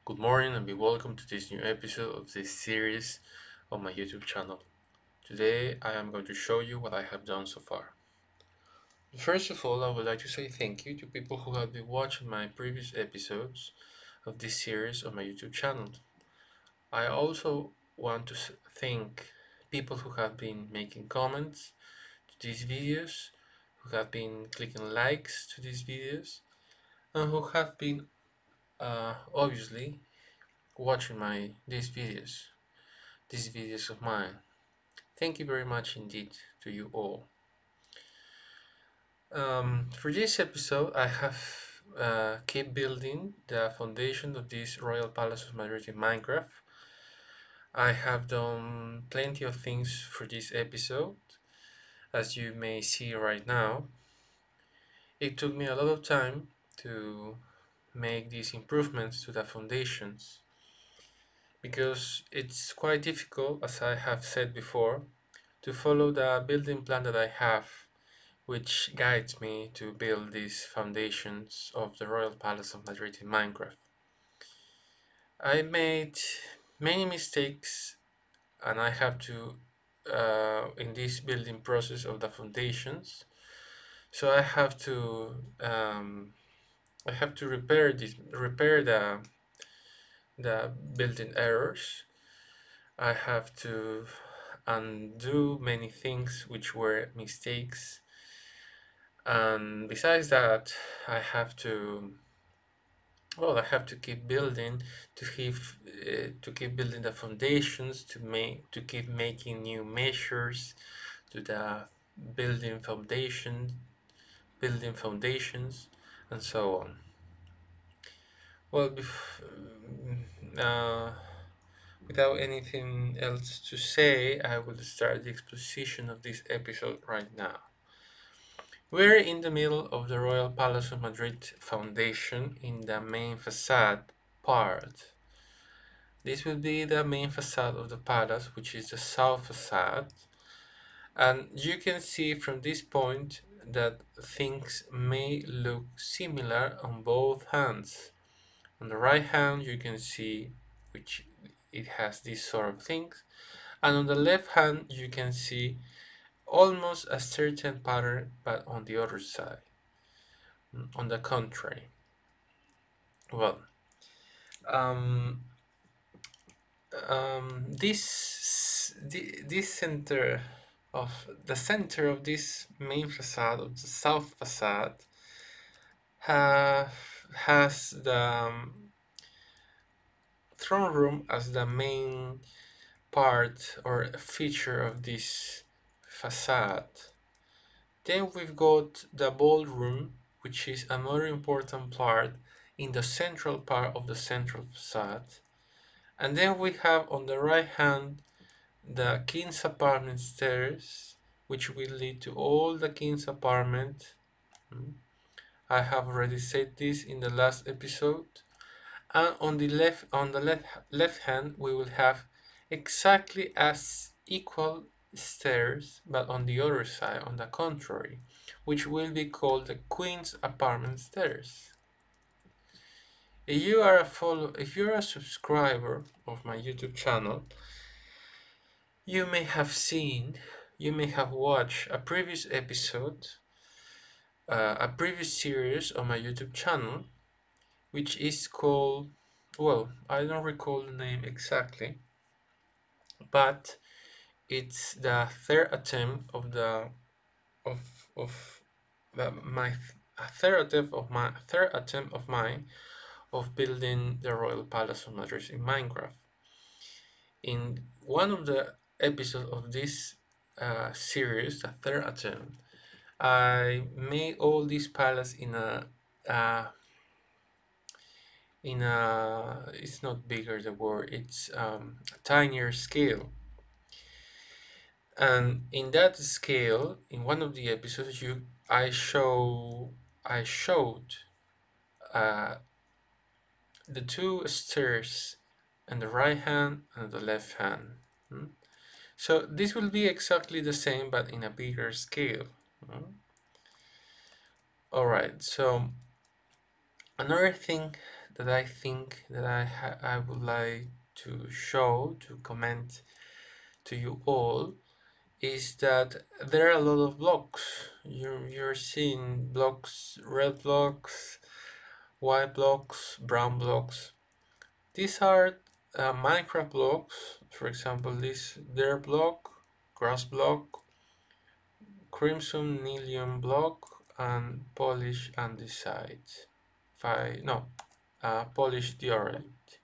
Good morning and be welcome to this new episode of this series on my YouTube channel. Today I am going to show you what I have done so far. First of all, I would like to say thank you to people who have been watching my previous episodes of this series on my YouTube channel. I also want to thank people who have been making comments to these videos, who have been clicking likes to these videos, and who have been obviously watching these videos of mine. Thank you very much indeed to you all. For this episode, I have keep building the foundation of this Royal Palace of Madrid in Minecraft. I have done plenty of things for this episode, as you may see right now. It took me a lot of time to make these improvements to the foundations because it's quite difficult, as I have said before, to follow the building plan that I have, which guides me to build these foundations of the Royal Palace of Madrid in Minecraft. I made many mistakes and I have to in this building process of the foundations, so I have to repair the building errors. I have to undo many things which were mistakes, and besides that, I have to I have to keep building, to keep building the foundations, to keep making new measures to the building foundation, building foundations, and so on. Well, uh, without anything else to say, I will start the exposition of this episode right now. We're in the middle of the Royal Palace of Madrid foundation in the main facade part. This will be the main facade of the palace, which is the south facade. And you can see from this point that things may look similar on both hands. On the right hand, you can see which it has these sort of things. And on the left hand, you can see almost a certain pattern, but on the other side, on the contrary. Well, um, this center of this main facade of the south facade have has the throne room as the main part or feature of this facade. Then we've got the ballroom, which is another important part in the central part of the central facade. And then we have on the right hand the king's apartment stairs, which will lead to all the king's apartment. I have already said this in the last episode. And on the left hand, we will have exactly as equal stairs, but on the other side, on the contrary, which will be called the queen's apartment stairs. If you're a subscriber of my YouTube channel, you may have watched a previous episode, a previous series on my YouTube channel, which is called, well, I don't recall the name exactly, but it's the third attempt of the of the, my a third attempt of mine of building the Royal Palace of Madrid in Minecraft. In one of the episodes of this series, the third attempt, I made all this palace uh, in a it's not bigger the word, it's a tinier scale. And in that scale, in one of the episodes, I showed uh, the two stairs on the right hand and the left hand. So this will be exactly the same, but in a bigger scale. All right. So another thing that I think that I would like to show, to comment to you all, is that there are a lot of blocks. You're seeing blocks, red blocks, white blocks, brown blocks. These are Minecraft blocks. For example, this dirt block, grass block, crimson nilium block, and polish andesite. No, polish diorite.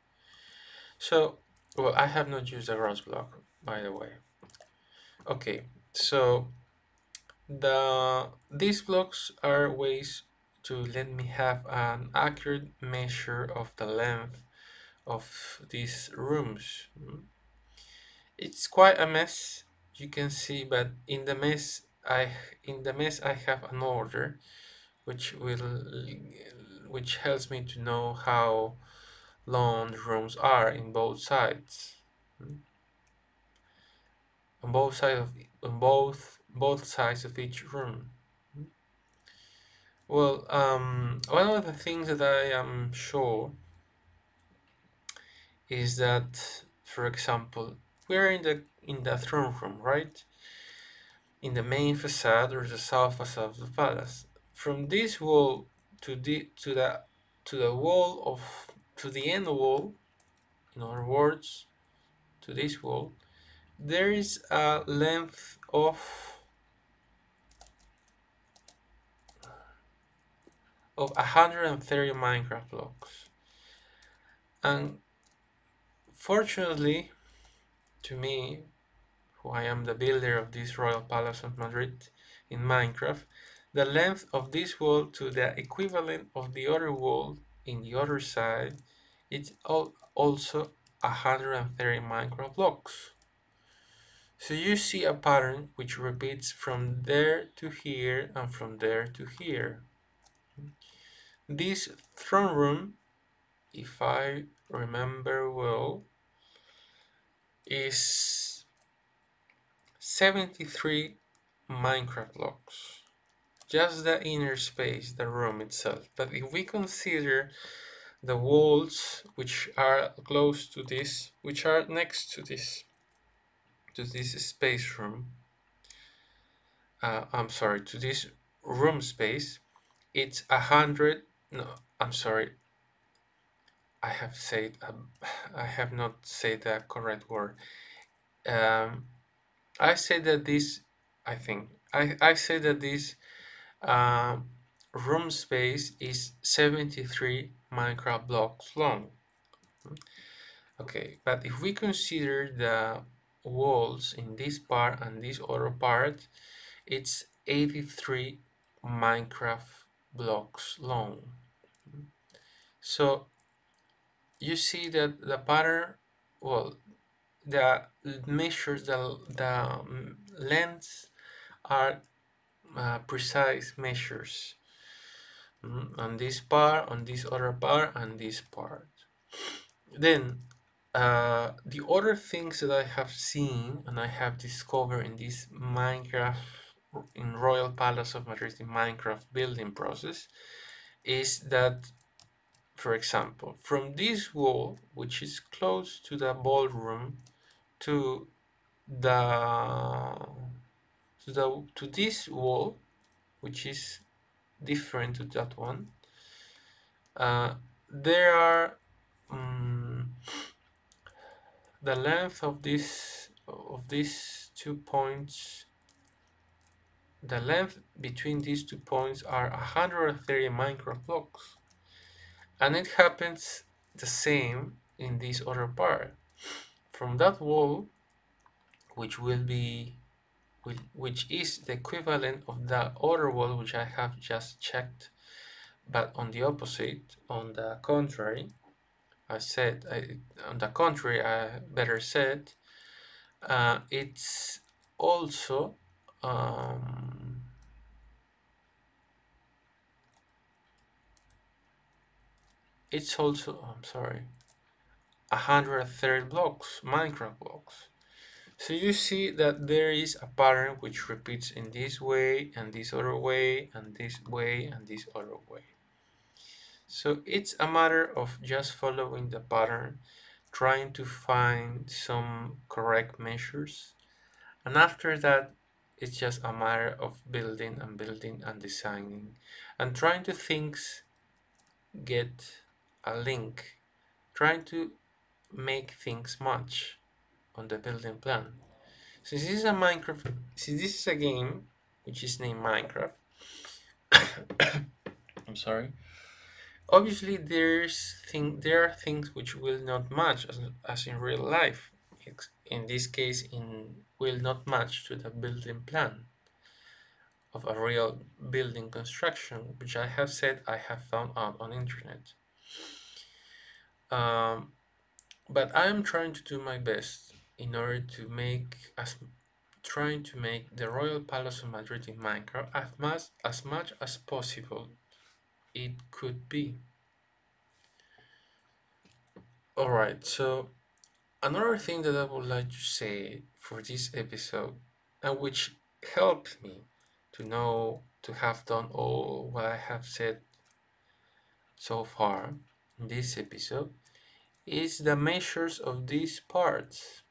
So, well, I have not used a grass block, by the way. Okay, so these blocks are ways to let me have an accurate measure of the length of these rooms. It's quite a mess, you can see, but in the mess I have an order which helps me to know how long the rooms are in both sides. On both sides of both sides of each room. Well, one of the things that I am sure is that, for example, we're in the throne room, right? In the main facade or the south facade of the palace. From this wall to the wall of to the end wall, in other words, to this wall, there is a length of 130 Minecraft blocks. And fortunately, to me, who I am the builder of this Royal Palace of Madrid in Minecraft, the length of this wall to the equivalent of the other wall in the other side is also 130 Minecraft blocks. So you see a pattern which repeats from there to here and from there to here. This throne room, if I remember well, is 73 Minecraft blocks. Just the inner space, the room itself. But if we consider the walls which are close to this, which are next to this space room, I'm sorry, to this room space, it's 100. No, I'm sorry. I have said I have not said the correct word. Um, I say that this. I think I say that this um, room space is 73 Minecraft blocks long. Okay, but if we consider the walls in this part and this other part, it's 83 Minecraft blocks long. So you see that the pattern, well, the measures, the lengths are precise measures on this part, on this other part, and this part. Then the other things that I have seen and I have discovered in this Minecraft, in Royal Palace of Madrid in Minecraft building process, is that, for example, from this wall, which is close to the ballroom, to the to this wall, which is different to that one, there are the length of these 2 points. The length between these 2 points are 130 Minecraft blocks, and it happens the same in this other part. From that wall, which is the equivalent of the other wall which I have just checked, but on the opposite, on the contrary, on the contrary, I better said, it's also um, I'm sorry, 130 blocks, Minecraft blocks. So you see that there is a pattern which repeats in this way and this other way and this way and this other way. So it's a matter of just following the pattern, trying to find some correct measures, and after that, it's just a matter of building and designing, and trying to things get a link, trying to make things match on the building plan. Since this is a game which is named Minecraft, I'm sorry. Obviously, there are things which will not match as in real life. In this case, in will not match to the building plan of a real building construction, which I have said I have found out on internet. Um, but I am trying to do my best in order to make as trying to make the Royal Palace of Madrid in Minecraft as much as possible it could be. Alright, so another thing that I would like to say for this episode, and which helped me to have done all what I have said so far in this episode, is the measures of these parts.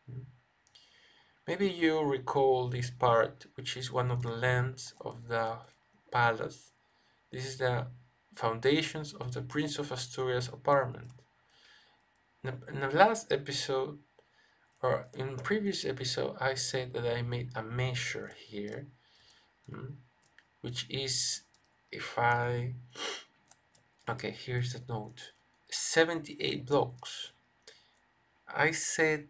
Maybe you recall this part, which is one of the lengths of the palace. This is the foundations of the Prince of Asturia's apartment. In the last episode, or in previous episode, I said that I made a measure here, which is if I okay, here's the note: 78 blocks. I said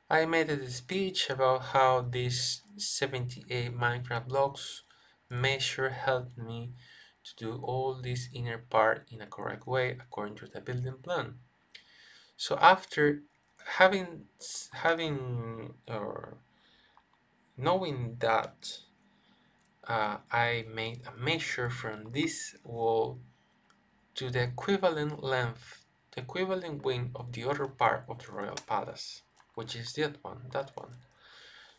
I made a speech about how these 78 Minecraft blocks measure helped me to do all this inner part in a correct way according to the building plan. So after having or knowing that I made a measure from this wall to the equivalent length, the equivalent width of the other part of the royal palace, which is that one.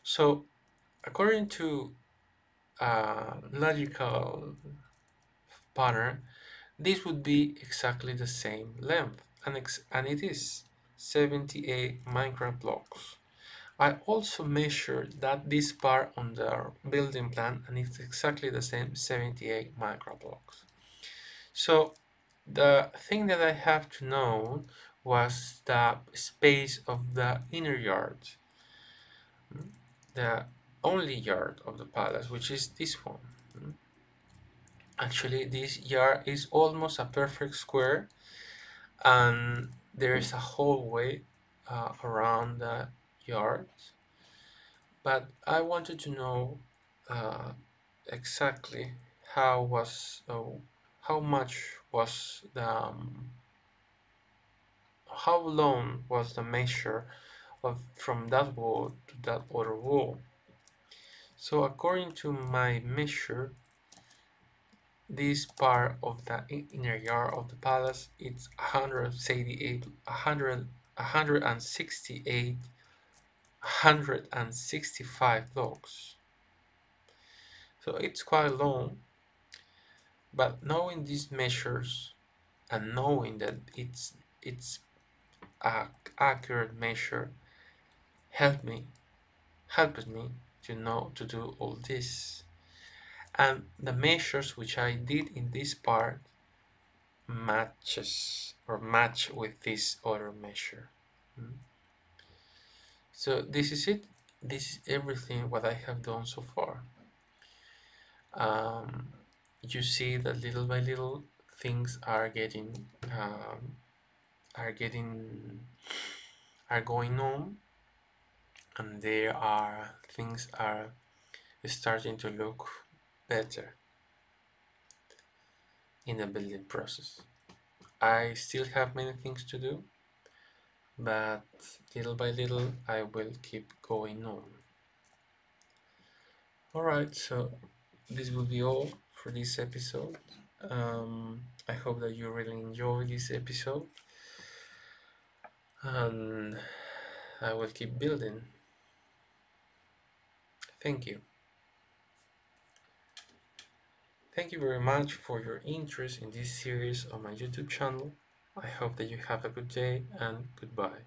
So according to logical pattern, this would be exactly the same length, and it is 78 Minecraft blocks. I also measured that this part on the building plan, and it's exactly the same 78 Minecraft blocks. So the thing that I have to know was the space of the inner yard, the only yard of the palace, which is this one. Actually, this yard is almost a perfect square, and there is a hallway around the yard. But I wanted to know uh, exactly how much was the how long was the measure of from that wall to that other wall. So according to my measure, this part of the inner yard of the palace, it's 168, 100, 168, 165 blocks. So it's quite long, but knowing these measures and knowing that it's a accurate measure helped me helped me to do all this. And the measures which I did in this part match with this other measure. So this is it. This is everything what I have done so far. Um, you see that little by little things are getting are going on, and there are things are starting to look better in the building process. I still have many things to do, but little by little I will keep going on. Alright, so this will be all for this episode. I hope that you really enjoy this episode, and I will keep building. Thank you. Thank you very much for your interest in this series on my YouTube channel. I hope that you have a good day and goodbye.